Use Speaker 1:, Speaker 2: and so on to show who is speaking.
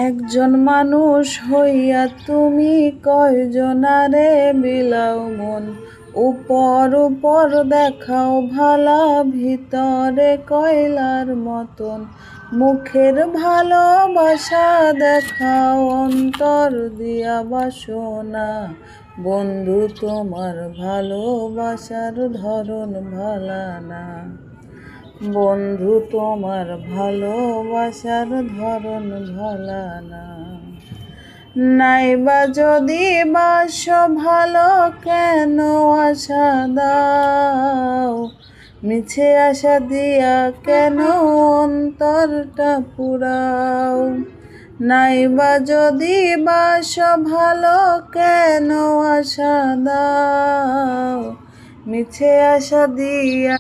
Speaker 1: একজন মানুষ হইয়া তুমি কয়জনারে বিলাও মন, উপর উপর দেখাও ভালা ভিতরে কয়লার মতন, মুখের ভালোবাসা দেখাও অন্তর দিয়া বাসনা। বন্ধু তোমার ভালোবাসার ধরন ভালা না, বন্ধু তোমার ভালোবাসার ধরন ভালা না। নাইবা যদি বাসো ভালো কেন আশা দাও, মিছে আশা দিয়া কেন অন্তরটা পুরাও। নাইবা যদি বাসো ভালো কেন আশা দাও, মিছে আশা দিয়া